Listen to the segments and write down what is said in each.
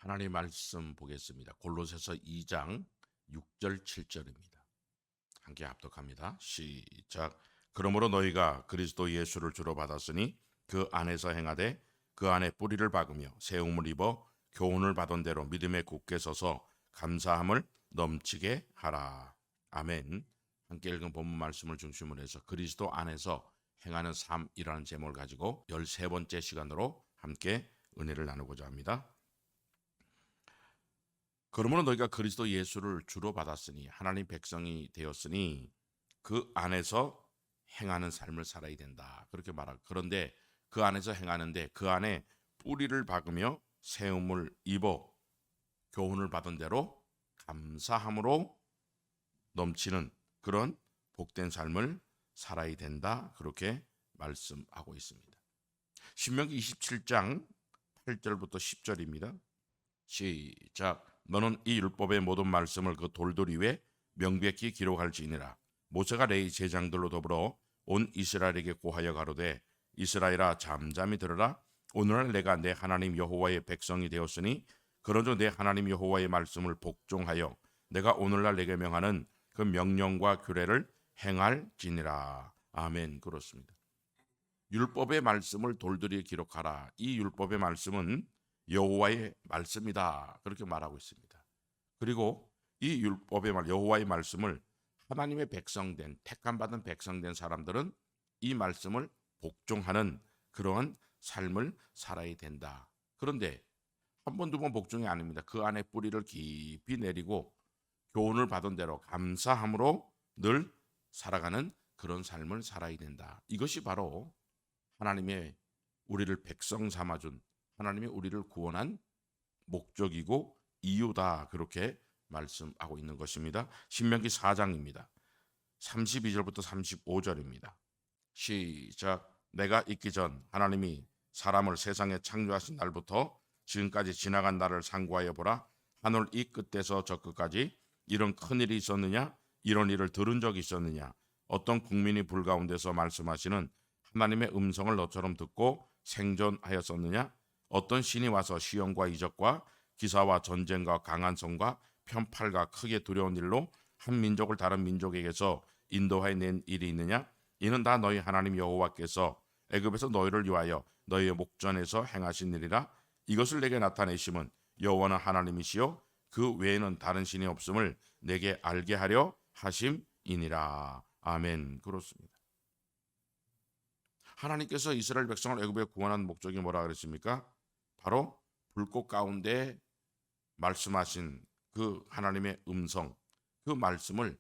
하나님 말씀 보겠습니다. 골로새서 2장 6절 7절입니다. 함께 합독합니다. 시작. 그러므로 너희가 그리스도 예수를 주로 받았으니 그 안에서 행하되 그 안에 뿌리를 박으며 세움을 입어 교훈을 받은 대로 믿음에 굳게 서서 감사함을 넘치게 하라. 아멘. 함께 읽은 본문 말씀을 중심으로 해서 그리스도 안에서 행하는 삶이라는 제목을 가지고 13번째 시간으로 함께 은혜를 나누고자 합니다. 그러므로 너희가 그리스도 예수를 주로 받았으니 하나님 백성이 되었으니 그 안에서 행하는 삶을 살아야 된다. 그렇게 말하고, 그런데 그 안에서 행하는데 그 안에 뿌리를 박으며 세움을 입어 교훈을 받은 대로 감사함으로 넘치는 그런 복된 삶을 살아야 된다. 그렇게 말씀하고 있습니다. 신명기 27장 8절부터 10절입니다. 시작. 너는 이 율법의 모든 말씀을 그 돌돌이 위에 명백히 기록할지니라. 모세가 레위 제장들로 더불어 온 이스라엘에게 고하여 가로되 이스라엘아 잠잠히 들으라. 오늘날 내가 내 하나님 여호와의 백성이 되었으니 그런즉 내 하나님 여호와의 말씀을 복종하여 내가 오늘날 내게 명하는 그 명령과 규례를 행할지니라. 아멘. 그렇습니다. 율법의 말씀을 돌돌이 기록하라. 이 율법의 말씀은 여호와의 말씀이다. 그렇게 말하고 있습니다. 그리고 이 율법의 여호와의 말씀을 하나님의 백성된 택함 받은 백성된 사람들은 이 말씀을 복종하는 그러한 삶을 살아야 된다. 그런데 한 번, 두 번 복종이 아닙니다. 그 안에 뿌리를 깊이 내리고 교훈을 받은 대로 감사함으로 늘 살아가는 그런 삶을 살아야 된다. 이것이 바로 하나님의 우리를 백성 삼아준 하나님이 우리를 구원한 목적이고 이유다. 그렇게 말씀하고 있는 것입니다. 신명기 4장입니다. 32절부터 35절입니다. 시작. 내가 있기 전 하나님이 사람을 세상에 창조하신 날부터 지금까지 지나간 날을 상고하여 보라. 하늘 이 끝에서 저 끝까지 이런 큰일이 있었느냐? 이런 일을 들은 적이 있었느냐? 어떤 국민이 불 가운데서 말씀하시는 하나님의 음성을 너처럼 듣고 생존하였었느냐? 어떤 신이 와서 시험과 이적과 기사와 전쟁과 강한 성과 편팔과 크게 두려운 일로 한 민족을 다른 민족에게서 인도하여 낸 일이 있느냐? 이는 다 너희 하나님 여호와께서 애굽에서 너희를 위하여 너희의 목전에서 행하신 일이라. 이것을 내게 나타내심은 여호와는 하나님이시요 그 외에는 다른 신이 없음을 내게 알게 하려 하심이니라. 아멘. 그렇습니다. 하나님께서 이스라엘 백성을 애굽에 구원한 목적이 뭐라 그랬습니까? 바로 불꽃 가운데 말씀하신 그 하나님의 음성, 그 말씀을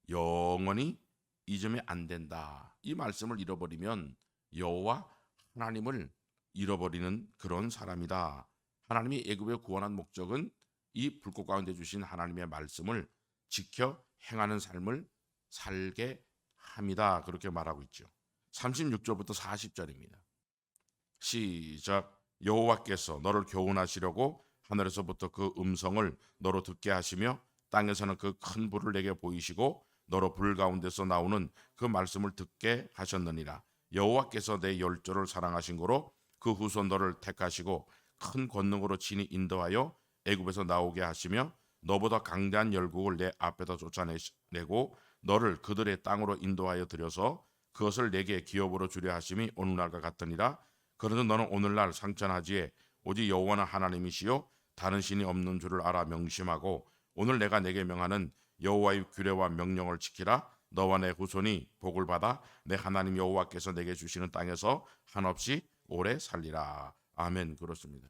영원히 잊으면 안 된다. 이 말씀을 잃어버리면 여호와 하나님을 잃어버리는 그런 사람이다. 하나님이 애굽에 구원한 목적은 이 불꽃 가운데 주신 하나님의 말씀을 지켜 행하는 삶을 살게 합니다. 그렇게 말하고 있죠. 36절부터 40절입니다. 시작. 여호와께서 너를 교훈하시려고 하늘에서부터 그 음성을 너로 듣게 하시며 땅에서는 그 큰 불을 내게 보이시고 너로 불 가운데서 나오는 그 말씀을 듣게 하셨느니라. 여호와께서 내 열조를 사랑하신 고로 그 후손 너를 택하시고 큰 권능으로 친히 인도하여 애굽에서 나오게 하시며 너보다 강대한 열국을 내 앞에다 쫓아내고 너를 그들의 땅으로 인도하여 들여서 그것을 내게 기업으로 주려 하심이 오늘날과 같으니라. 그러나 너는 오늘날 상천하지에 오직 여호와는 하나님이시요 다른 신이 없는 줄을 알아 명심하고 오늘 내가 내게 명하는 여호와의 규례와 명령을 지키라. 너와 내 후손이 복을 받아 내 하나님 여호와께서 내게 주시는 땅에서 한없이 오래 살리라. 아멘. 그렇습니다.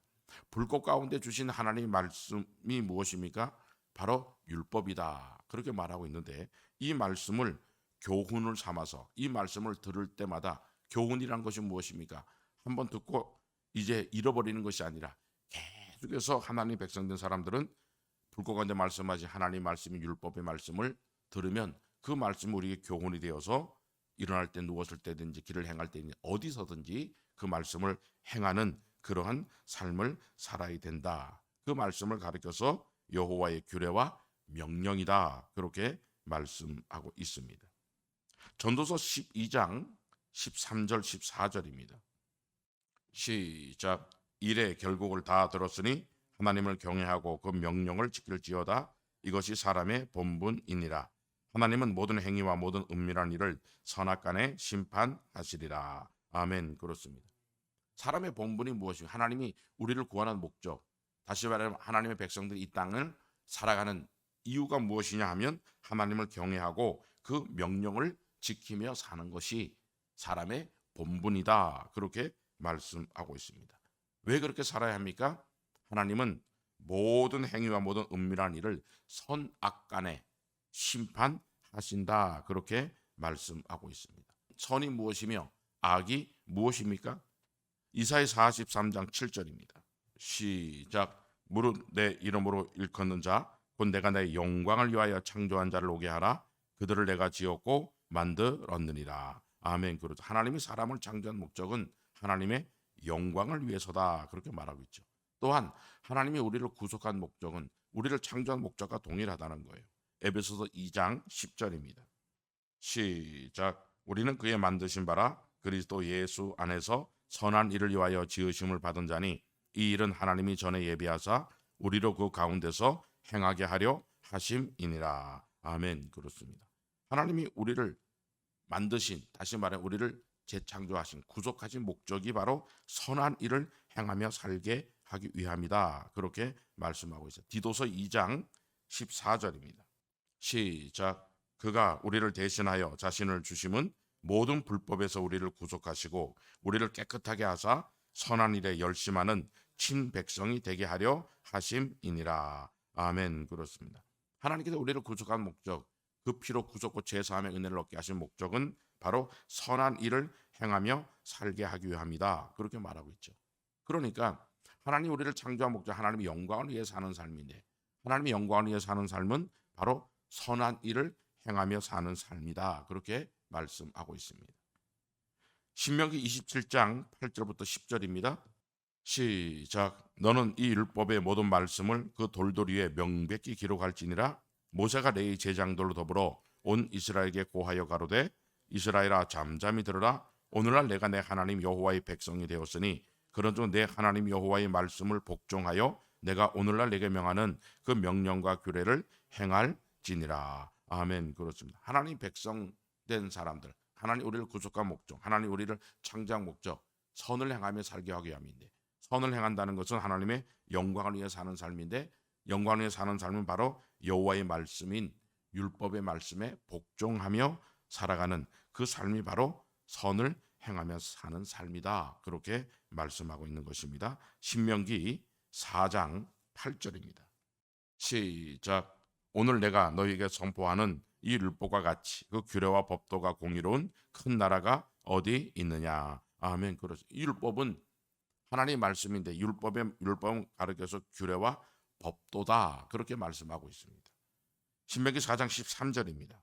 불꽃 가운데 주신 하나님의 말씀이 무엇입니까? 바로 율법이다. 그렇게 말하고 있는데 이 말씀을 교훈을 삼아서 이 말씀을 들을 때마다 교훈이란 것이 무엇입니까? 한번 듣고 이제 잃어버리는 것이 아니라 계속해서 하나님 백성된 사람들은 불꽃 가운데 말씀하신 하나님 말씀인 율법의 말씀을 들으면 그 말씀이 우리에게 교훈이 되어서 일어날 때 누웠을 때든지 길을 행할 때든지 어디서든지 그 말씀을 행하는 그러한 삶을 살아야 된다. 그 말씀을 가르쳐서 여호와의 규례와 명령이다. 그렇게 말씀하고 있습니다. 전도서 12장 13절 14절입니다. 시작. 이래 결국을 다 들었으니 하나님을 경외하고 그 명령을 지킬지어다. 이것이 사람의 본분이니라. 하나님은 모든 행위와 모든 은밀한 일을 선악간에 심판하시리라. 아멘. 그렇습니다. 사람의 본분이 무엇이며 하나님이 우리를 구원한 목적, 다시 말하면 하나님의 백성들이 이 땅을 살아가는 이유가 무엇이냐 하면 하나님을 경외하고 그 명령을 지키며 사는 것이 사람의 본분이다. 그렇게 말씀하고 있습니다. 왜 그렇게 살아야 합니까? 하나님은 모든 행위와 모든 은밀한 일을 선악간에 심판하신다. 그렇게 말씀하고 있습니다. 선이 무엇이며 악이 무엇입니까? 이사야 43장 7절입니다. 시작. 무릇 내 이름으로 일컫는 자 곧 내가 내 영광을 위하여 창조한 자를 오게 하라. 그들을 내가 지었고 만들었느니라. 아멘. 그렇죠. 하나님이 사람을 창조한 목적은 하나님의 영광을 위해서다. 그렇게 말하고 있죠. 또한 하나님이 우리를 구속한 목적은 우리를 창조한 목적과 동일하다는 거예요. 에베소서 2장 10절입니다. 시작. 우리는 그의 만드신 바라 그리스도 예수 안에서 선한 일을 위하여 지으심을 받은 자니 이 일은 하나님이 전에 예비하사 우리로 그 가운데서 행하게 하려 하심이니라. 아멘. 그렇습니다. 하나님이 우리를 만드신, 다시 말해 우리를 재창조하신, 구속하신 목적이 바로 선한 일을 행하며 살게 하기 위함이다. 그렇게 말씀하고 있어요. 디도서 2장 14절입니다. 시작. 그가 우리를 대신하여 자신을 주심은 모든 불법에서 우리를 구속하시고 우리를 깨끗하게 하사 선한 일에 열심하는 친백성이 되게 하려 하심이니라. 아멘. 그렇습니다. 하나님께서 우리를 구속한 목적, 그 피로 구속과 제사함의 은혜를 얻게 하신 목적은 바로 선한 일을 행하며 살게 하기 위함이다. 그렇게 말하고 있죠. 그러니까 하나님 우리를 창조한 목적, 하나님의 영광을 위해 사는 삶인데 하나님의 영광을 위해 사는 삶은 바로 선한 일을 행하며 사는 삶이다. 그렇게 말씀하고 있습니다. 신명기 27장 8절부터 10절입니다. 시작. 너는 이 율법의 모든 말씀을 그 돌돌 위에 명백히 기록할지니라. 모세가 레위 제장들로 더불어 온 이스라엘에게 고하여 가로되 이스라엘아 잠잠히 들으라. 오늘날 내가 내 하나님 여호와의 백성이 되었으니 그런즉 내 하나님 여호와의 말씀을 복종하여 내가 오늘날 내게 명하는 그 명령과 규례를 행할지니라. 아멘. 그렇습니다. 하나님 백성 된 사람들, 하나님 우리를 구속한 목적, 하나님 우리를 창조한 목적, 선을 행하며 살게 하기 위함인데 선을 행한다는 것은 하나님의 영광을 위해 사는 삶인데 영광을 위해 사는 삶은 바로 여호와의 말씀인 율법의 말씀에 복종하며 살아가는 그 삶이 바로 선을 행하며 사는 삶이다. 그렇게 말씀하고 있는 것입니다. 신명기 4장 8절입니다. 시작. 오늘 내가 너희에게 선포하는 이 율법과 같이 그 규례와 법도가 공의로운 큰 나라가 어디 있느냐. 아멘. 그렇죠. 이 율법은 하나님의 말씀인데 율법은 가르쳐서 규례와 법도다. 그렇게 말씀하고 있습니다. 신명기 4장 13절입니다.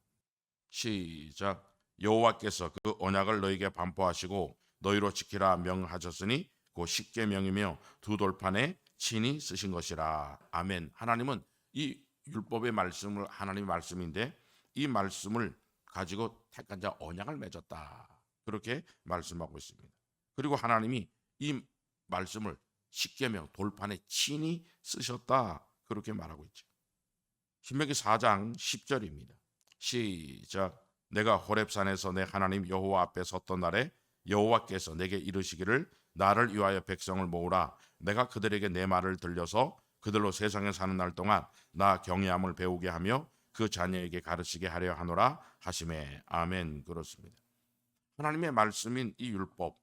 시작. 여호와께서 그 언약을 너희에게 반포하시고 너희로 지키라 명하셨으니 그 십계명이며 두 돌판에 친히 쓰신 것이라. 아멘. 하나님은 이 율법의 말씀을 하나님의 말씀인데 이 말씀을 가지고 택한 자 언약을 맺었다. 그렇게 말씀하고 있습니다. 그리고 하나님이 이 말씀을 십계명 돌판에 친히 쓰셨다. 그렇게 말하고 있죠. 신명기 4장 10절입니다. 시작. 내가 호렙산에서 내 하나님 여호와 앞에 섰던 날에 여호와께서 내게 이르시기를 나를 위하여 백성을 모으라. 내가 그들에게 내 말을 들려서 그들로 세상에 사는 날 동안 나 경외함을 배우게 하며 그 자녀에게 가르치게 하려 하노라 하시매. 아멘. 그렇습니다. 하나님의 말씀인 이 율법,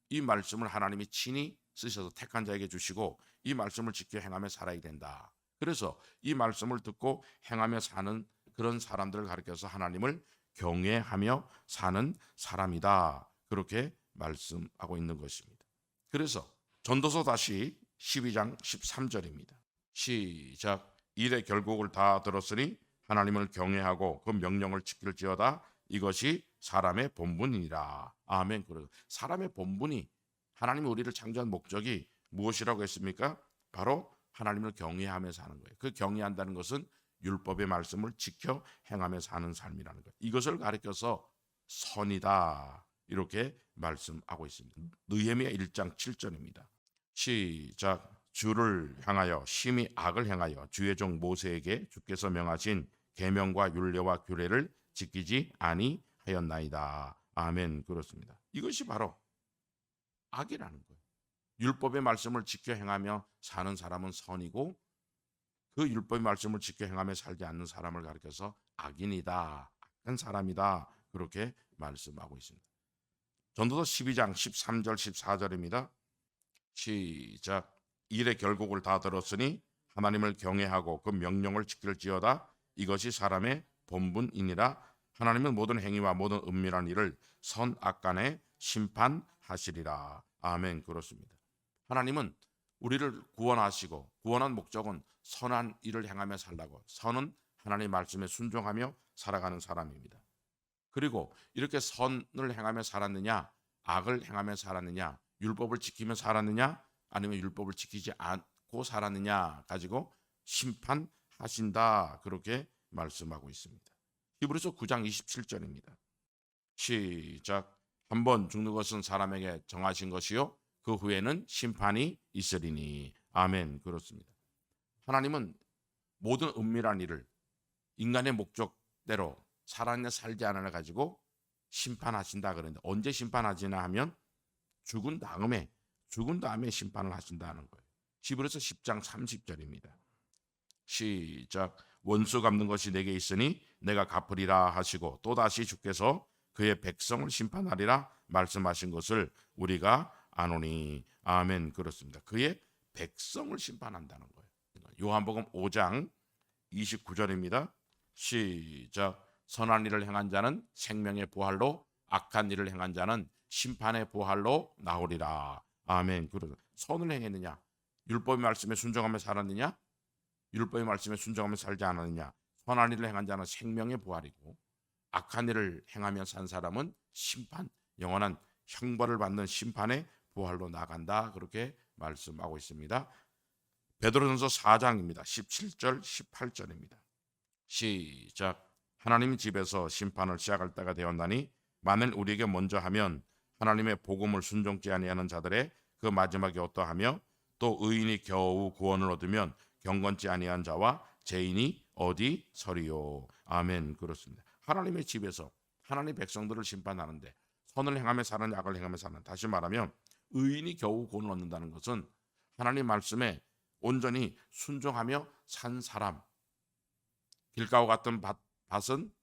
이 말씀을 하나님이 친히 쓰셔서 택한 자에게 주시고 이 말씀을 지켜 행하며 살아야 된다. 그래서 이 말씀을 듣고 행하며 사는 그런 사람들을 가르쳐서 하나님을 경외하며 사는 사람이다. 그렇게 말씀하고 있는 것입니다. 그래서 전도서 다시 12장 13절입니다. 시작. 일의 결국을 다 들었으니 하나님을 경외하고 그 명령을 지킬지어다. 이것이 사람의 본분이니라. 아멘. 사람의 본분이 하나님이 우리를 창조한 목적이 무엇이라고 했습니까? 바로 하나님을 경외하며 사는 거예요. 그 경외한다는 것은 율법의 말씀을 지켜 행하며 사는 삶이라는 거예요. 이것을 가르쳐서 선이다. 이렇게 말씀하고 있습니다. 느헤미야 1장 7절입니다. 시작. 주를 향하여 심히 악을 행하여 주의 종 모세에게 주께서 명하신 계명과 율례와 규례를 지키지 아니하였나이다. 아멘. 그렇습니다. 이것이 바로 악이라는 거예요. 율법의 말씀을 지켜 행하며 사는 사람은 선이고, 그 율법의 말씀을 지켜 행하며 살지 않는 사람을 가리켜서 악인이다, 악한 사람이다, 그렇게 말씀하고 있습니다. 전도서 12장 13절 14절입니다. 시작. 일의 결국을 다 들었으니 하나님을 경외하고 그 명령을 지킬지어다. 이것이 사람의 본분이니라. 하나님은 모든 행위와 모든 은밀한 일을 선악간에 심판하시리라. 아멘. 그렇습니다. 하나님은 우리를 구원하시고, 구원한 목적은 선한 일을 행하며 살라고, 선은 하나님의 말씀에 순종하며 살아가는 사람입니다. 그리고 이렇게 선을 행하며 살았느냐, 악을 행하며 살았느냐, 율법을 지키며 살았느냐, 아니면 율법을 지키지 않고 살았느냐 가지고 심판하신다, 그렇게 말씀하고 있습니다. 히브리서 9장 27절입니다. 시작. 한번 죽는 것은 사람에게 정하신 것이요 그 후에는 심판이 있으리니. 아멘. 그렇습니다. 하나님은 모든 은밀한 일을 인간의 목적대로 살았냐 살지 않았냐 가지고 심판하신다 그러는데, 언제 심판하시나 하면 죽은 다음에 심판을 하신다는 거예요. 히브리서 10장 30절입니다. 시작. 원수 갚는 것이 내게 있으니 내가 갚으리라 하시고 또다시 주께서 그의 백성을 심판하리라 말씀하신 것을 우리가 아노니. 아멘. 그렇습니다. 그의 백성을 심판한다는 거예요. 요한복음 5장 29절입니다. 시작. 선한 일을 행한 자는 생명의 부활로, 악한 일을 행한 자는 심판의 부활로 나오리라. 아멘. 선을 행했느냐, 율법의 말씀에 순종하며 살았느냐, 율법의 말씀에 순종하며 살지 않았느냐. 선한 일을 행한 자는 생명의 부활이고, 악한 일을 행하며 산 사람은 심판, 영원한 형벌을 받는 심판의 부활로 나간다, 그렇게 말씀하고 있습니다. 베드로전서 4장입니다. 17절 18절입니다. 시작. 하나님 집에서 심판을 시작할 때가 되었나니 만일 우리에게 먼저 하면 하나님의 복음을 순종치 아니하는 자들의 그 마지막이 어떠하며, 또 의인이 겨우 구원을 얻으면 경건치 아니한 자와 죄인이 어디 서리요. 아멘. 그렇습니다. 하나님의 집에서 하나님 백성들을 심판하는데, 선을 행하며 사는, 악을 행하며 사는, 다시 말하면 의인이 겨우 구원을 얻는다는 것은 하나님 말씀에 온전히 순종하며 산 사람, 길가와 같은 밭은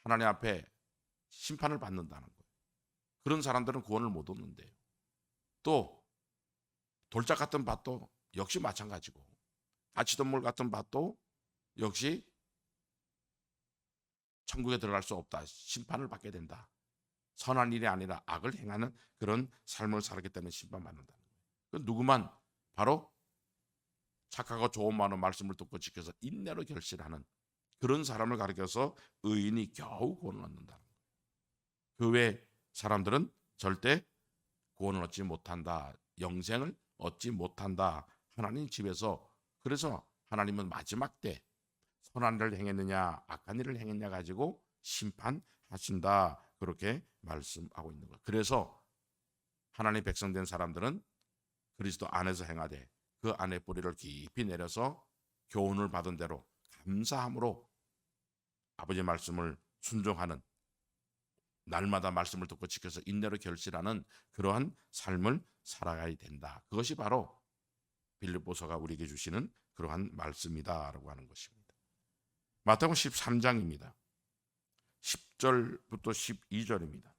하나님 앞에 심판을 받는다는 거예요. 그런 사람들은 구원을 못 얻는데요. 또 돌짝 같은 밭도 역시 마찬가지고, 가치동물 같은 밭도 역시 천국에 들어갈 수 없다, 심판을 받게 된다. 선한 일이 아니라 악을 행하는 그런 삶을 살기 때문에 심판받는다는 거예요. 누구만? 바로 착하고 좋은 마음으로 말씀을 듣고 지켜서 인내로 결실하는 그런 사람을 가리켜서 의인이 겨우 구원을 얻는다는 거예요. 그 외 사람들은 절대 구원을 얻지 못한다, 영생을 얻지 못한다, 하나님 집에서. 그래서 하나님은 마지막 때 선한 일을 행했느냐 악한 일을 행했냐 가지고 심판하신다, 그렇게 말씀하고 있는 거예요. 그래서 하나님 백성 된 사람들은 그리스도 안에서 행하되 그 안에 뿌리를 깊이 내려서 교훈을 받은 대로 감사함으로 아버지의 말씀을 순종하는, 날마다 말씀을 듣고 지켜서 인내로 결실하는 그러한 삶을 살아가야 된다. 그것이 바로 빌립보서가 우리에게 주시는 그러한 말씀이다라고 하는 것입니다. 마태복음 13장입니다. 10절부터 12절입니다.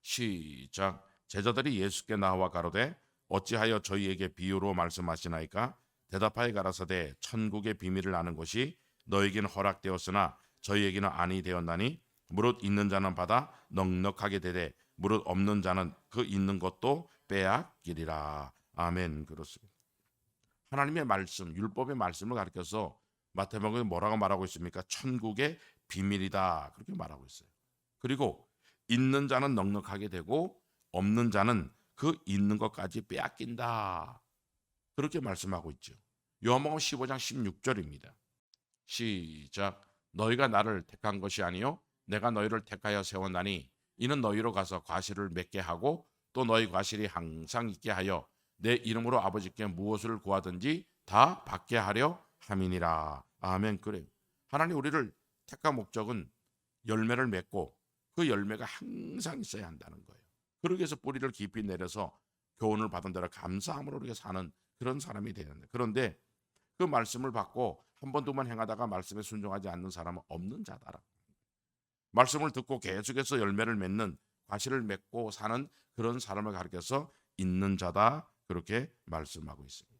시작. 제자들이 예수께 나와 가로되 어찌하여 저희에게 비유로 말씀하시나이까? 대답하여 가라사대 천국의 비밀을 아는 것이 너에게는 허락되었으나 저희에게는 아니 되었나니 무릇 있는 자는 받아 넉넉하게 되되 무릇 없는 자는 그 있는 것도 빼앗기리라. 아멘. 그렇습니다. 하나님의 말씀, 율법의 말씀을 가르쳐서 마태복음에 뭐라고 말하고 있습니까? 천국의 비밀이다, 그렇게 말하고 있어요. 그리고 있는 자는 넉넉하게 되고 없는 자는 그 있는 것까지 빼앗긴다, 그렇게 말씀하고 있죠. 요한복음 15장 16절입니다. 시작. 너희가 나를 택한 것이 아니요 내가 너희를 택하여 세웠나니 이는 너희로 가서 과실을 맺게 하고 또 너희 과실이 항상 있게 하여 내 이름으로 아버지께 무엇을 구하든지 다 받게 하려 함이니라. 아멘. 그래요. 하나님 우리를 택한 목적은 열매를 맺고 그 열매가 항상 있어야 한다는 거예요. 그러기 위해서 뿌리를 깊이 내려서 교훈을 받은 대로 감사함으로 우리가 사는 그런 사람이 되는데, 그런데 그 말씀을 받고 한 번 두 번 행하다가 말씀에 순종하지 않는 사람은 없는 자다라. 말씀을 듣고 계속해서 열매를 맺는, 과실을 맺고 사는 그런 사람을 가리켜서 있는 자다, 그렇게 말씀하고 있습니다.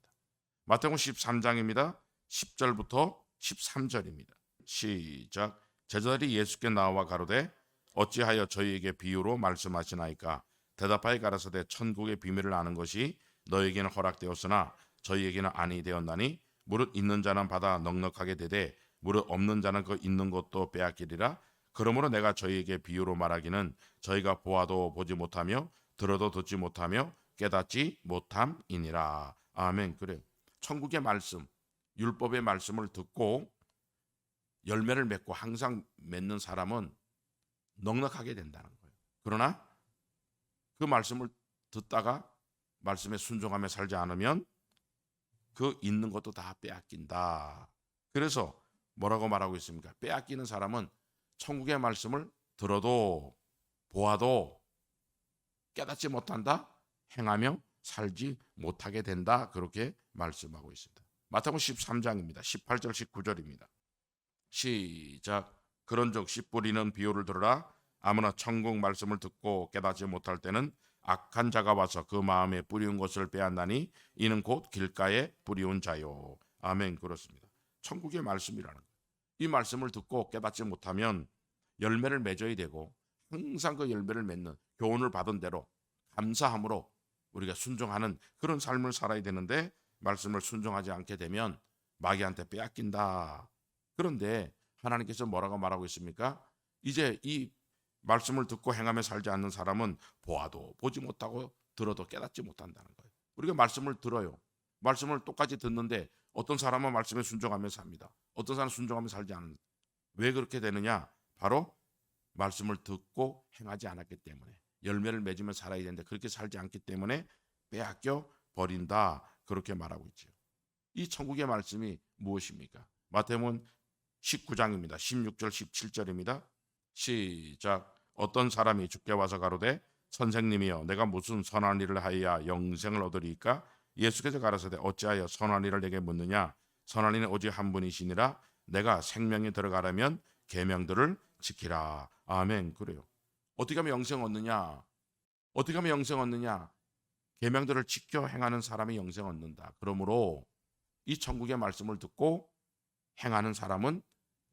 마태복음 13장입니다. 10절부터 13절입니다. 시작. 제자들이 예수께 나와 가로되 어찌하여 저희에게 비유로 말씀하시나이까? 대답하여 가라사대 천국의 비밀을 아는 것이 너에게는 허락되었으나 저희에게는 아니 되었나니 무릇 있는 자는 받아 넉넉하게 되되 무릇 없는 자는 그 있는 것도 빼앗기리라. 그러므로 내가 저희에게 비유로 말하기는 저희가 보아도 보지 못하며 들어도 듣지 못하며 깨닫지 못함이니라. 아멘. 그래요. 천국의 말씀, 율법의 말씀을 듣고 열매를 맺고 항상 맺는 사람은 넉넉하게 된다는 거예요. 그러나 그 말씀을 듣다가 말씀에 순종하며 살지 않으면 그 있는 것도 다 빼앗긴다. 그래서 뭐라고 말하고 있습니까? 빼앗기는 사람은 천국의 말씀을 들어도 보아도 깨닫지 못한다, 행하며 살지 못하게 된다, 그렇게 말씀하고 있습니다. 마태복음 13장입니다. 18절 19절입니다. 시작. 그런즉 씨 뿌리는 비유를 들으라. 아무나 천국 말씀을 듣고 깨닫지 못할 때는 악한 자가 와서 그 마음에 뿌리운 것을 빼앗나니 이는 곧 길가에 뿌리운 자요. 아멘. 그렇습니다. 천국의 말씀이라는 거예요. 이 말씀을 듣고 깨닫지 못하면 열매를 맺어야 되고, 항상 그 열매를 맺는, 교훈을 받은 대로 감사함으로 우리가 순종하는 그런 삶을 살아야 되는데, 말씀을 순종하지 않게 되면 마귀한테 빼앗긴다. 그런데 하나님께서 뭐라고 말하고 있습니까? 이제 이 말씀을 듣고 행하며 살지 않는 사람은 보아도 보지 못하고 들어도 깨닫지 못한다는 거예요. 우리가 말씀을 들어요. 말씀을 똑같이 듣는데 어떤 사람은 말씀에 순종하며 삽니다. 어떤 사람은 순종하며 살지 않는. 왜 그렇게 되느냐? 바로 말씀을 듣고 행하지 않았기 때문에, 열매를 맺으며 살아야 되는데 그렇게 살지 않기 때문에 빼앗겨 버린다, 그렇게 말하고 있죠. 이 천국의 말씀이 무엇입니까? 마태복음 19장입니다. 16절 17절입니다. 시작. 어떤 사람이 주께 와서 가로되 선생님이여 내가 무슨 선한 일을 하여야 영생을 얻으리이까? 예수께서 가라사대 어찌하여 선한 일을 내게 묻느냐? 선한 이는 오직 한 분이시니라. 내가 생명에 들어가려면 계명들을 지키라. 아멘. 그래요. 어떻게 하면 영생 얻느냐? 어떻게 하면 영생 얻느냐? 계명들을 지켜 행하는 사람이 영생 얻는다. 그러므로 이 천국의 말씀을 듣고 행하는 사람은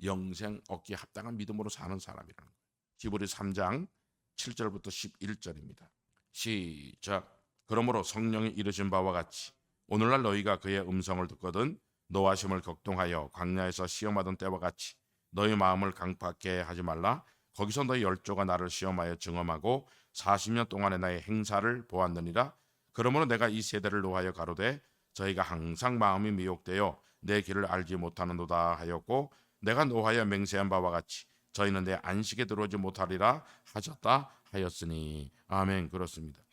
영생 얻기에 합당한 믿음으로 사는 사람이라는 거예요. 히브리 3장 7절부터 11절입니다. 시작. 그러므로 성령이 이르신 바와 같이 오늘날 너희가 그의 음성을 듣거든 노하심을 격동하여 광야에서 시험하던 때와 같이 너희 마음을 강팍하게 하지 말라. 거기서 너희 열조가 나를 시험하여 증언하고 40년 동안의 나의 행사를 보았느니라. 그러므로 내가 이 세대를 노하여 가로되 저희가 항상 마음이 미혹되어 내 길을 알지 못하는도다 하였고, 내가 노하여 맹세한 바와 같이 저희는 내 안식에 들어오지 못하리라 하셨다 하였으니. 아멘. 그렇습니다.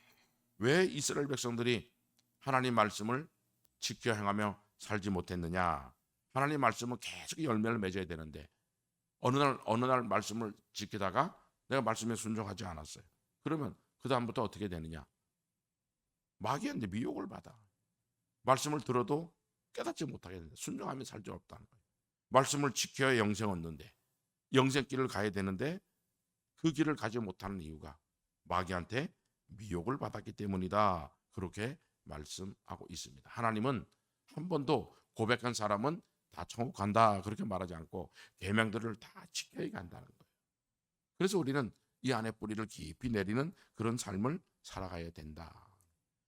왜 이스라엘 백성들이 하나님 말씀을 지켜 행하며 살지 못했느냐? 하나님 말씀은 계속 열매를 맺어야 되는데 어느 날 말씀을 지키다가 내가 말씀에 순종하지 않았어요. 그러면 그 다음부터 어떻게 되느냐? 마귀한테 미혹을 받아. 말씀을 들어도 깨닫지 못하게 된다. 순종하면 살 수 없다는 거예요. 말씀을 지켜야 영생 얻는데, 영생길을 가야 되는데 그 길을 가지 못하는 이유가 마귀한테 미혹을 받았기 때문이다, 그렇게 말씀하고 있습니다. 하나님은 한 번도 고백한 사람은 다 천국 간다 그렇게 말하지 않고 계명들을 다 지켜야 간다는 거예요. 그래서 우리는 이 안에 뿌리를 깊이 내리는 그런 삶을 살아가야 된다.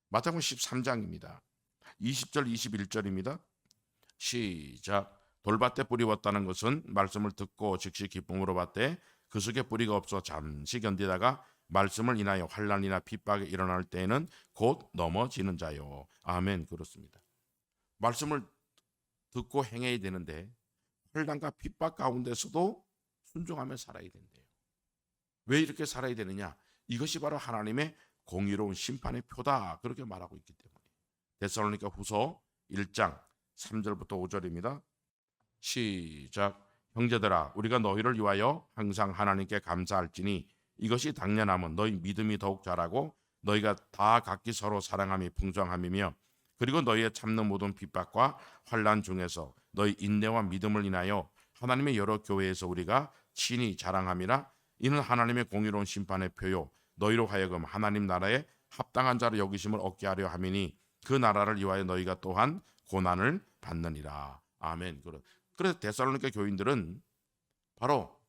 마태복음 13장입니다. 20절 21절입니다. 시작. 돌밭에 뿌리 왔다는 것은 말씀을 듣고 즉시 기쁨으로 받되 그 속에 뿌리가 없어 잠시 견디다가 말씀을 인하여 환난이나 핍박이 일어날 때에는 곧 넘어지는 자요. 아멘. 그렇습니다. 말씀을 듣고 행해야 되는데 환난과 핍박 가운데서도 순종하며 살아야 된대요. 왜 이렇게 살아야 되느냐? 이것이 바로 하나님의 공의로운 심판의 표다, 그렇게 말하고 있기 때문에. 데살로니가 후서 1장 3절부터 5절입니다. 시작. 형제들아, 우리가 너희를 위하여 항상 하나님께 감사할지니 이것이 당연함은 너희 믿음이 더욱 자라고 너희가 다 각기 서로 사랑함이 풍성함이며, 그리고 너희의 참는 모든 핍박과 환난 중에서 너희 인내와 믿음을 인하여 하나님의 여러 교회에서 우리가 친히 자랑함이라. 이는 하나님의 공의로운 심판의 표요 너희로 하여금 하나님 나라에 합당한 자로 여기심을 얻게 하려 함이니 그 나라를 위하여 너희가 또한 고난을 받느니라. 아멘. 그래서 데살로니가 교인들은 바로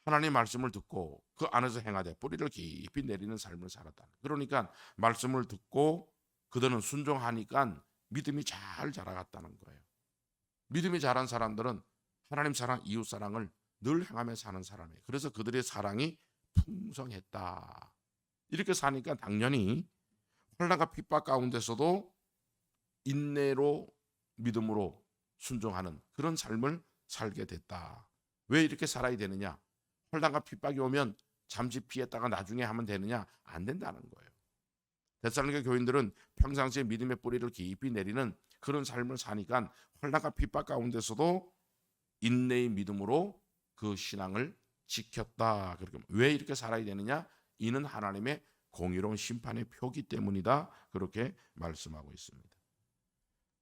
하나님 말씀을 듣고 그 안에서 행하되 뿌리를 깊이 내리는 삶을 살았다. 그러니까 말씀을 듣고 그들은 순종하니까 믿음이 잘 자라갔다는 거예요. 믿음이 자란 사람들은 하나님 사랑, 이웃 사랑을 늘 행하며 사는 사람이에요. 그래서 그들의 사랑이 풍성했다. 이렇게 사니까 당연히 환난과 핍박 가운데서도 인내로 믿음으로 순종하는 그런 삶을 살게 됐다. 왜 이렇게 살아야 되느냐? 환난과 핍박이 오면 잠시 피했다가 나중에 하면 되느냐? 안 된다는 거예요. 데살로니가 교인들은 평상시에 믿음의 뿌리를 깊이 내리는 그런 삶을 사니까 환난과 핍박 가운데서도 인내의 믿음으로 그 신앙을 지켰다. 그렇게 왜 이렇게 살아야 되느냐? 이는 하나님의 공의로운 심판의 표기 때문이다. 그렇게 말씀하고 있습니다.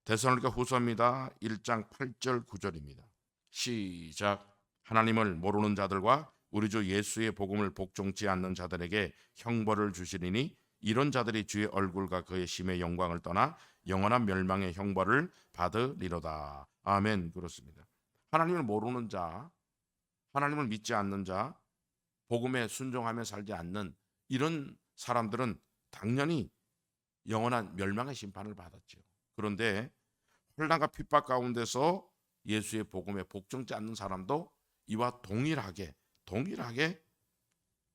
데살로니가 후서입니다. 1장 8절 9절입니다. 시작. 하나님을 모르는 자들과 우리 주 예수의 복음을 복종치 않는 자들에게 형벌을 주시리니 이런 자들이 주의 얼굴과 그의 심의 영광을 떠나 영원한 멸망의 형벌을 받으리로다. 아멘. 그렇습니다. 하나님을 모르는 자, 하나님을 믿지 않는 자, 복음에 순종하며 살지 않는 이런 사람들은 당연히 영원한 멸망의 심판을 받았죠. 그런데 환난과 핍박 가운데서 예수의 복음에 복종치 않는 사람도 이와 동일하게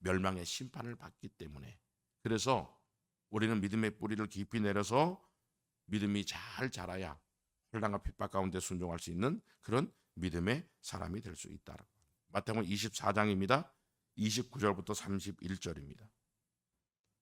멸망의 심판을 받기 때문에, 그래서 우리는 믿음의 뿌리를 깊이 내려서 믿음이 잘 자라야 환난과 핍박 가운데 순종할 수 있는 그런 믿음의 사람이 될 수 있다. 마태복음 24장입니다. 29절부터 31절입니다.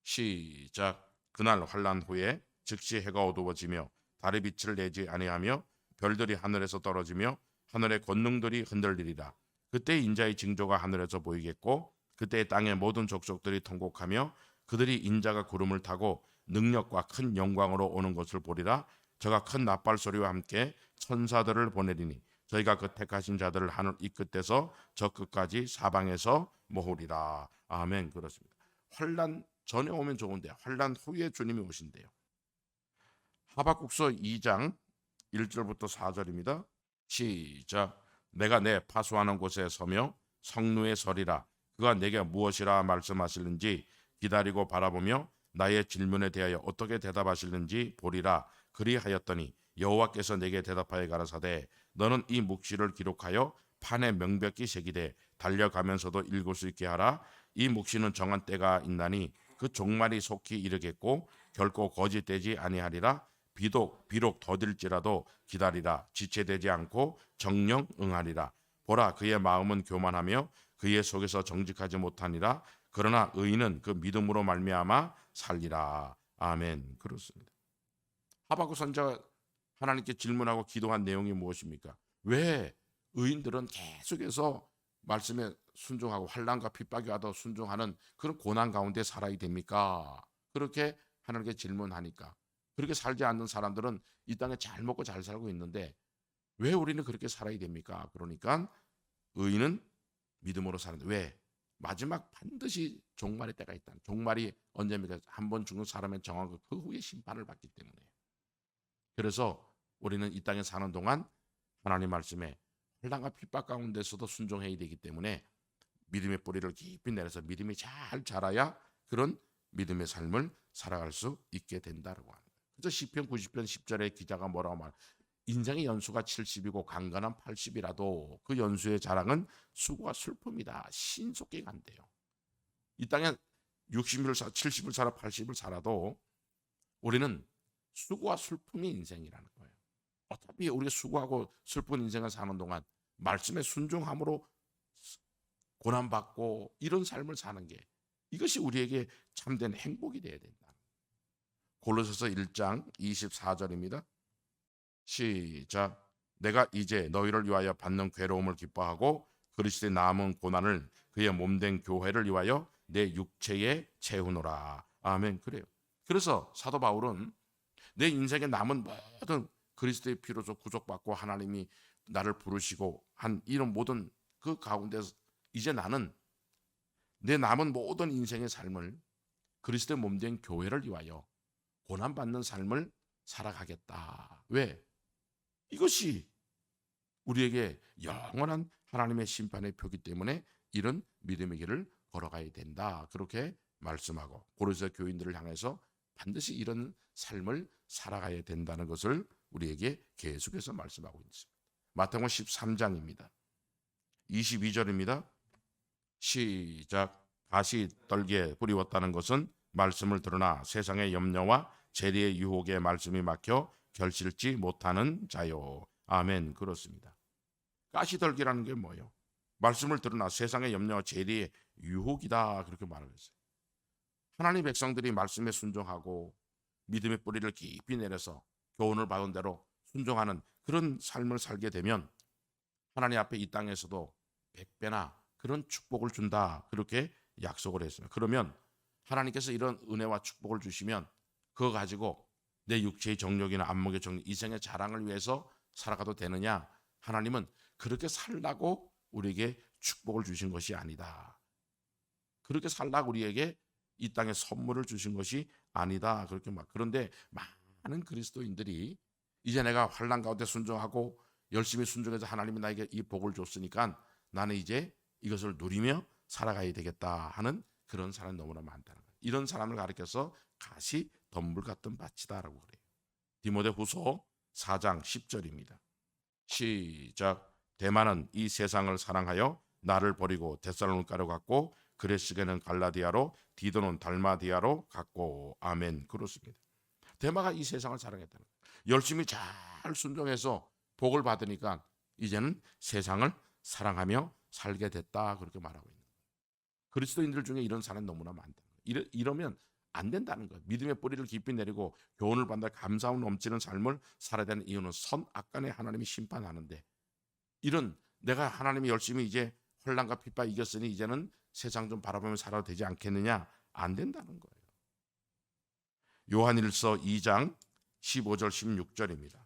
시작. 그날 환난 후에 즉시 해가 어두워지며 달의 빛을 내지 아니하며 별들이 하늘에서 떨어지며 하늘의 권능들이 흔들리리라. 그때 인자의 징조가 하늘에서 보이겠고 그때 땅의 모든 족속들이 통곡하며 그들이 인자가 구름을 타고 능력과 큰 영광으로 오는 것을 보리라. 저가 큰 나팔 소리와 함께 천사들을 보내리니 저희가 그 택하신 자들을 하늘 이 끝에서 저 끝까지 사방에서 모으리라. 아멘. 그렇습니다. 환난 전에 오면 좋은데 환난 후에 주님이 오신대요. 하박국서 2장 1절부터 4절입니다. 시작. 내가 내 파수하는 곳에 서며 성루에 서리라. 그가 내게 무엇이라 말씀하실는지 기다리고 바라보며 나의 질문에 대하여 어떻게 대답하실는지 보리라. 그리하였더니 여호와께서 내게 대답하여 가라사대 너는 이 묵시를 기록하여 판에 명백히 새기되 달려가면서도 읽을 수 있게 하라. 이 묵시는 정한 때가 있나니 그 종말이 속히 이르겠고 결코 거짓되지 아니하리라. 비록 더딜지라도 기다리라. 지체되지 않고 정령 응하리라. 보라, 그의 마음은 교만하며 그의 속에서 정직하지 못하니라. 그러나 의인은 그 믿음으로 말미암아 살리라. 아멘. 그렇습니다. 하박국 선지자가 하나님께 질문하고 기도한 내용이 무엇입니까? 왜 의인들은 계속해서 말씀에 순종하고 환난과 핍박이 와도 순종하는 그런 고난 가운데 살아야 됩니까? 그렇게 하나님께 질문하니까 그렇게 살지 않는 사람들은 이 땅에 잘 먹고 잘 살고 있는데 왜 우리는 그렇게 살아야 됩니까? 그러니까 의인은 믿음으로 사는데 왜? 마지막 반드시 종말의 때가 있다. 종말이 언제입니까? 한 번 죽는 사람의 정하고 그 후에 심판을 받기 때문에. 그래서 우리는 이 땅에 사는 동안 하나님 말씀에 환난과 핍박 가운데서도 순종해야 되기 때문에 믿음의 뿌리를 깊이 내려서 믿음이 잘 자라야 그런 믿음의 삶을 살아갈 수 있게 된다고 합니다. 그래서 시편 90편 10절에 기자가 뭐라고 말? 인생의 연수가 70이고 강건한 80이라도 그 연수의 자랑은 수고와 슬픔이다. 신속히 간대요. 이 땅에 60을 70을 살아 80을 살아도 우리는 수고와 슬픔이 인생이라는 거예요. 어차피 우리가 수고하고 슬픈 인생을 사는 동안 말씀에 순종함으로 고난받고 이런 삶을 사는 게 이것이 우리에게 참된 행복이 되어야 된다. 골로새서 1장 24절입니다. 시작. 내가 이제 너희를 위하여 받는 괴로움을 기뻐하고 그리스도의 남은 고난을 그의 몸된 교회를 위하여 내 육체에 채우노라. 아멘. 그래요. 그래서 사도 바울은 내 인생에 남은 모든 그리스도의 피로서 구속받고 하나님이 나를 부르시고 한 이런 모든 그 가운데서 이제 나는 내 남은 모든 인생의 삶을 그리스도의 몸된 교회를 위하여 고난받는 삶을 살아가겠다. 왜? 이것이 우리에게 영원한 하나님의 심판의 표기 때문에 이런 믿음의 길을 걸어가야 된다. 그렇게 말씀하고 고린도 교인들을 향해서 반드시 이런 삶을 살아가야 된다는 것을 우리에게 계속해서 말씀하고 있습니다. 마태복음 13장입니다. 22절입니다. 시작. 다시 떨기에 뿌리웠다는 것은 말씀을 들으나 세상의 염려와 재리의 유혹에 말씀이 막혀 결실지 못하는 자요. 아멘. 그렇습니다. 가시떨기라는 게 뭐예요? 말씀을 들으나 세상의 염려와 재리의 유혹이다. 그렇게 말하고 있어요. 하나님 백성들이 말씀에 순종하고 믿음의 뿌리를 깊이 내려서 교훈을 받은 대로 순종하는 그런 삶을 살게 되면 하나님 앞에 이 땅에서도 100배나 그런 축복을 준다. 그렇게 약속을 했습니다. 그러면 하나님께서 이런 은혜와 축복을 주시면 그거 가지고 내 육체의 정욕이나 안목의 정욕, 이생의 자랑을 위해서 살아가도 되느냐? 하나님은 그렇게 살라고 우리에게 축복을 주신 것이 아니다. 그렇게 살라고 우리에게 이 땅에 선물을 주신 것이 아니다. 그렇게 그런데 많은 그리스도인들이 이제 내가 환난 가운데 순종하고 열심히 순종해서 하나님이 나에게 이 복을 줬으니까 나는 이제 이것을 누리며 살아가야 되겠다 하는 그런 사람이 너무나 많다는 거예요. 이런 사람을 가리켜서 가시 덤불 같은 밭이다라고 그래요. 디모데후서 4장 10절입니다. 시작. 대만은 이 세상을 사랑하여 나를 버리고 데살로니가로 갔고 그레스게는 갈라디아로 디도는 달마디아로 갔고. 아멘. 그렇습니다. 대마가 이 세상을 사랑했다는 거예요. 열심히 잘 순종해서 복을 받으니까 이제는 세상을 사랑하며 살게 됐다. 그렇게 말하고 있는 거예요. 그리스도인들 중에 이런 사람이 너무나 많다. 이러면 안 된다는 거예요. 믿음의 뿌리를 깊이 내리고 교훈을 받아 감사함 넘치는 삶을 살아야 되는 이유는 선악간에 하나님이 심판하는데 이런 내가 하나님이 열심히 이제 혼란과 핍박 이겼으니 이제는 세상 좀 바라보며 살아도 되지 않겠느냐? 안 된다는 거예요. 요한일서 2장 15절 16절입니다.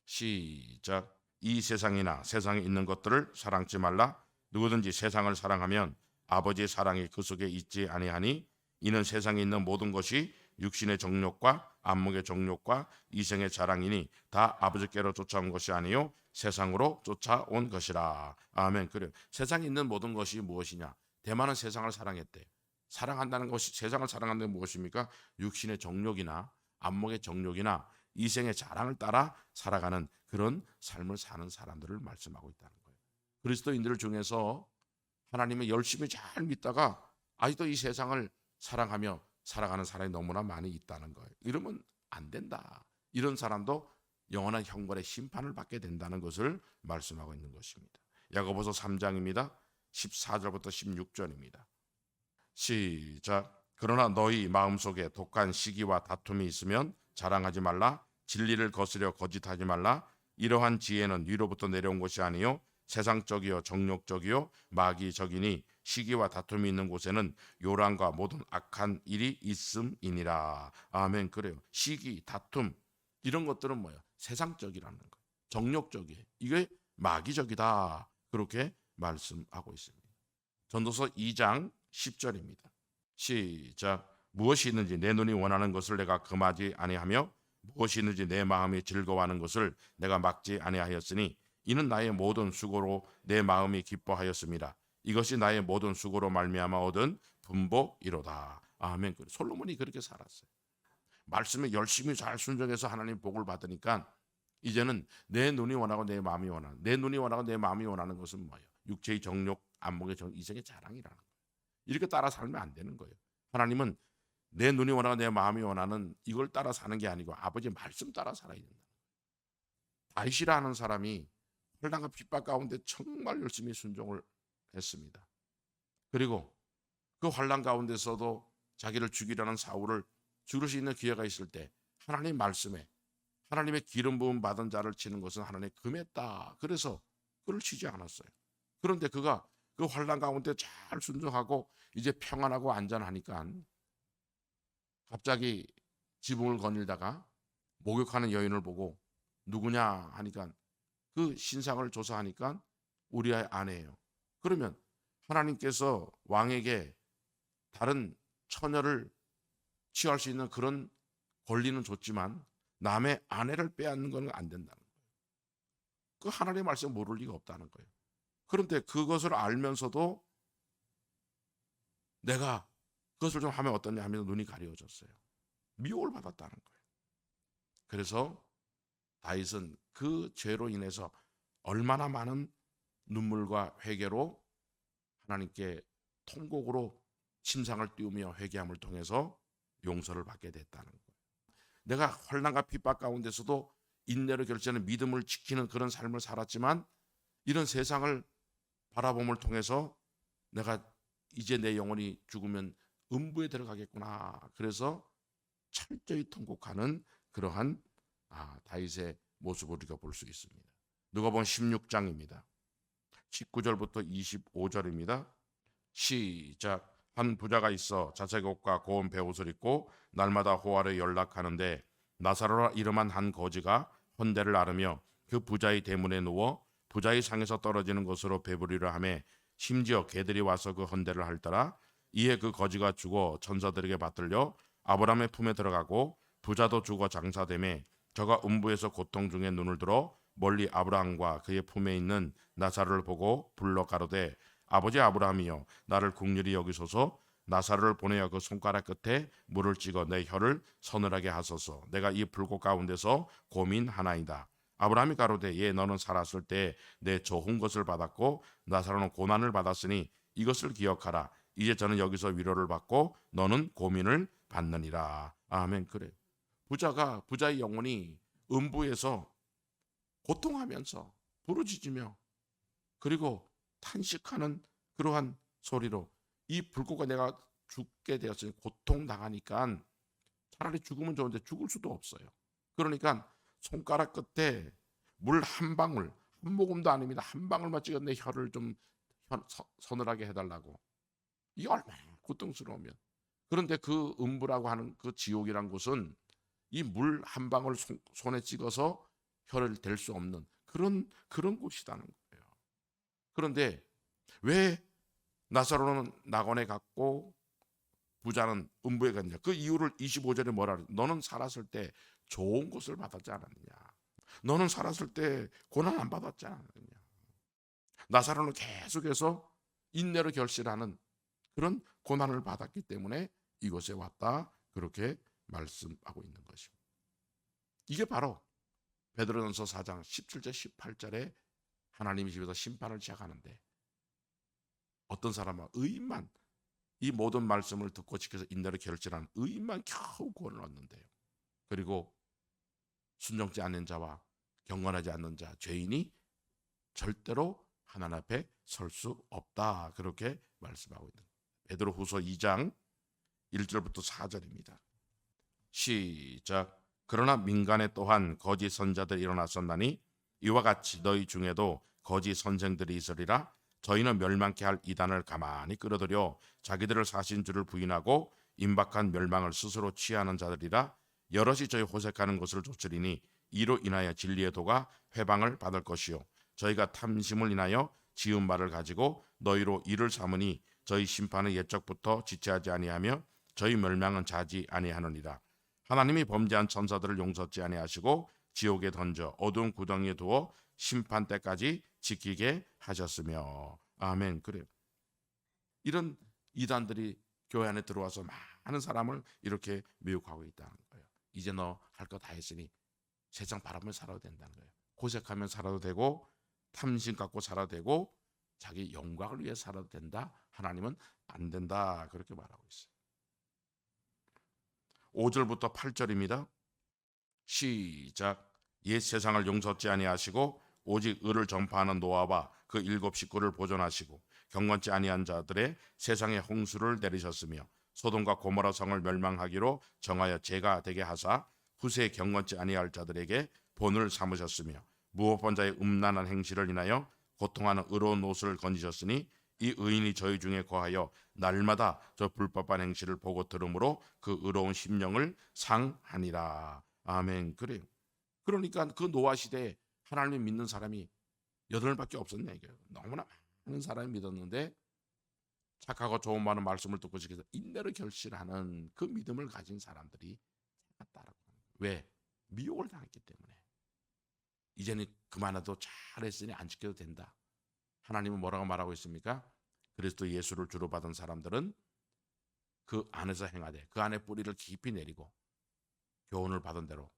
시작. 이 세상이나 세상에 있는 것들을 사랑지 말라. 누구든지 세상을 사랑하면 아버지의 사랑이 그 속에 있지 아니하니 이는 세상에 있는 모든 것이 육신의 정욕과 안목의 정욕과 이생의 자랑이니 다 아버지께로 쫓아온 것이 아니요 세상으로 쫓아온 것이라. 아멘. 그래요. 세상에 있는 모든 것이 무엇이냐? 대만은 세상을 사랑했대. 사랑한다는 것이 세상을 사랑한다는 게 무엇입니까? 육신의 정욕이나 안목의 정욕이나 이생의 자랑을 따라 살아가는 그런 삶을 사는 사람들을 말씀하고 있다는 거예요. 그리스도인들 중에서 하나님을 열심히 잘 믿다가 아직도 이 세상을 사랑하며 살아가는 사람이 너무나 많이 있다는 거예요. 이러면 안 된다. 이런 사람도 영원한 형벌의 심판을 받게 된다는 것을 말씀하고 있는 것입니다. 야고보서 3장입니다. 14절부터 16절입니다. 시작. 그러나 너희 마음속에 독한 시기와 다툼이 있으면 자랑하지 말라. 진리를 거스려 거짓하지 말라. 이러한 지혜는 위로부터 내려온 것이 아니요 세상적이요 정욕적이요 마귀적이니 시기와 다툼이 있는 곳에는 요란과 모든 악한 일이 있음이니라. 아멘. 그래요. 시기, 다툼 이런 것들은 뭐예요? 세상적이라는 거예요. 정욕적이에요. 이게 마귀적이다. 그렇게 말씀하고 있습니다. 전도서 2장 10절입니다. 시작. 무엇이 있는지 내 눈이 원하는 것을 내가 금하지 아니하며 무엇이 있는지 내 마음이 즐거워하는 것을 내가 막지 아니하였으니 이는 나의 모든 수고로 내 마음이 기뻐하였습니다. 이것이 나의 모든 수고로 말미암아 얻은 분복이로다. 아멘. 솔로몬이 그렇게 살았어요. 말씀에 열심히 잘 순종해서 하나님 복을 받으니까 이제는 내 눈이 원하고 내 마음이 원하는 내 눈이 원하고 내 마음이 원하는 것은 뭐예요? 육체의 정욕, 안목의 정욕, 이생의 자랑이라는 거예요. 이렇게 따라 살면 안 되는 거예요. 하나님은 내 눈이 원하고 내 마음이 원하는 이걸 따라 사는 게 아니고 아버지의 말씀 따라 살아야 된다. 다윗이라는 사람이 환난과 핍박 가운데 정말 열심히 순종을 했습니다. 그리고 그 환난 가운데서도 자기를 죽이려는 사울을 죽을 수 있는 기회가 있을 때 하나님 말씀에 하나님의 기름 부음 받은 자를 치는 것은 하나님의 금했다. 그래서 그를 치지 않았어요. 그런데 그가 그 환난 가운데 잘 순종하고 이제 평안하고 안전하니까 갑자기 지붕을 거닐다가 목욕하는 여인을 보고 누구냐 하니까 그 신상을 조사하니까 우리의 아내예요. 그러면 하나님께서 왕에게 다른 처녀를 취할 수 있는 그런 권리는 줬지만 남의 아내를 빼앗는 건 안 된다는 거예요. 그 하나님의 말씀 모를 리가 없다는 거예요. 그런데 그것을 알면서도 내가 그것을 좀 하면 어떠냐 하면서 눈이 가려워졌어요. 미혹을 받았다는 거예요. 그래서 다윗은 그 죄로 인해서 얼마나 많은 눈물과 회개로 하나님께 통곡으로 침상을 띄우며 회개함을 통해서 용서를 받게 됐다는 거예요. 내가 환난과 핍박 가운데서도 인내로 결정하는 믿음을 지키는 그런 삶을 살았지만 이런 세상을 바라봄을 통해서 내가 이제 내 영혼이 죽으면 음부에 들어가겠구나. 그래서 철저히 통곡하는 그러한 다윗의 모습을 우리가 볼 수 있습니다. 누가복음 16장입니다. 19절부터 25절입니다. 시작. 한 부자가 있어 자색 옷과 고운 베옷을 입고 날마다 호화를 연락하는데 나사로라 이름한 한 거지가 헌대를 앓으며 그 부자의 대문에 누워 부자의 상에서 떨어지는 것으로 배부리려 하며 심지어 개들이 와서 그 헌대를 핥더라. 이에 그 거지가 죽어 천사들에게 받들려 아브라함의 품에 들어가고 부자도 죽어 장사되매 저가 음부에서 고통 중에 눈을 들어 멀리 아브라함과 그의 품에 있는 나사로를 보고 불러 가로되 아버지 아브라함이여 나를 긍휼히 여기소서 나사로를 보내어 그 손가락 끝에 물을 찍어 내 혀를 서늘하게 하소서 내가 이 불꽃 가운데서 고민하나이다. 아브라함이 가로되 예 너는 살았을 때 내 좋은 것을 받았고 나사로는 고난을 받았으니 이것을 기억하라. 이제 저는 여기서 위로를 받고 너는 고민을 받느니라. 아멘. 그래. 부자의 영혼이 음부에서 고통하면서 부르짖으며 그리고 탄식하는 그러한 소리로 이 불꽃과 내가 죽게 되었으니 고통당하니까 차라리 죽으면 좋은데 죽을 수도 없어요. 그러니까 손가락 끝에 물 한 방울, 한 모금도 아닙니다. 한 방울만 찍어 내 혀를 좀 서늘하게 해달라고. 이게 얼마나 고통스러우면. 그런데 그 음부라고 하는 그 지옥이란 곳은 이 물 한 방울 손에 찍어서 혀를 댈 수 없는 그런 곳이라는 거예요. 그런데 왜 나사로는 낙원에 갔고 부자는 음부에 갔냐? 그 이유를 25절에 뭐라 그래? 너는 살았을 때 좋은 것을 받았지 않았느냐? 너는 살았을 때 고난 안 받았지 않았느냐? 나사로는 계속해서 인내로 결실하는 그런 고난을 받았기 때문에 이곳에 왔다. 그렇게 말씀하고 있는 것입니다. 이게 바로 베드로전서 4장 17절 18절에 하나님이 집에서 심판을 시작하는데 어떤 사람은 의인만 이 모든 말씀을 듣고 지켜서 인내로 결실하는 의인만 겨우 구원을 얻는데요. 그리고 순종치 않는 자와 경건하지 않는 자 죄인이 절대로 하나님 앞에 설 수 없다. 그렇게 말씀하고 있는 베드로후서 2장 1절부터 4절입니다. 시작. 그러나 민간에 또한 거짓 선자들이 일어났었나니 이와 같이 너희 중에도 거짓 선생들이 있으리라. 저희는 멸망케 할 이단을 가만히 끌어들여 자기들을 사신 줄을 부인하고 임박한 멸망을 스스로 취하는 자들이라. 여럿이 저희 호색하는 것을 좇으리니 이로 인하여 진리의 도가 회방을 받을 것이요 저희가 탐심을 인하여 지은 말을 가지고 너희로 이를 삼으니 저희 심판은 옛적부터 지체하지 아니하며 저희 멸망은 자지 아니하느니라. 하나님이 범죄한 천사들을 용서치 아니하시고 지옥에 던져 어두운 구덩이에 두어 심판 때까지 지키게 하셨으며. 아멘. 그래요. 이런 이단들이 교회 안에 들어와서 많은 사람을 이렇게 미혹하고 있다는 거예요. 이제 너 할 거 다 했으니 세상 바라보며 살아도 된다는 거예요. 고색하며 살아도 되고 탐심 갖고 살아도 되고 자기 영광을 위해 살아도 된다. 하나님은 안 된다. 그렇게 말하고 있어요. 5절부터 8절입니다. 시작. 옛 세상을 용서치 아니하시고 오직 의를 전파하는 노아와 그 7 식구를 보존하시고 경건치 아니한 자들의 세상에 홍수를 내리셨으며 소돔과 고모라 성을 멸망하기로 정하여 죄가 되게 하사 후세에 경건치 아니할 자들에게 본을 삼으셨으며 무법한 자의 음란한 행실을 인하여 고통하는 의로운 옷을 건지셨으니 이 의인이 저희 중에 거하여 날마다 저 불법한 행실을 보고 들으므로 그 의로운 심령을 상하니라. 아멘. 그래요. 그러니까 그 노아 시대에 하나님을 믿는 사람이 8명밖에 없었냐 이거예요. 너무나 많은 사람이 믿었는데 착하고 좋은 많은 말씀을 듣고 지켜서 인내로 결실하는 그 믿음을 가진 사람들이 같다라고. 왜? 미혹을 당했기 때문에. 이제는 그만해도 잘했으니 안 지켜도 된다. 하나님은 뭐라고 말하고 있습니까? 그리스도 예수를 주로 받은 사람들은 그 안에서 행하되 그 안에 뿌리를 깊이 내리고 교훈을 받은 대로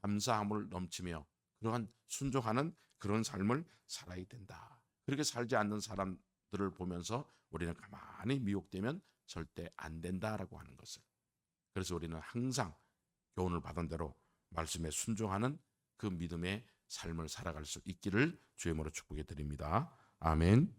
감사함을 넘치며 그러한 순종하는 그런 삶을 살아야 된다. 그렇게 살지 않는 사람들을 보면서 우리는 가만히 미혹되면 절대 안 된다라고 하는 것을. 그래서 우리는 항상 교훈을 받은 대로 말씀에 순종하는 그 믿음의 삶을 살아갈 수 있기를 주의 이름으로 축복해 드립니다. 아멘.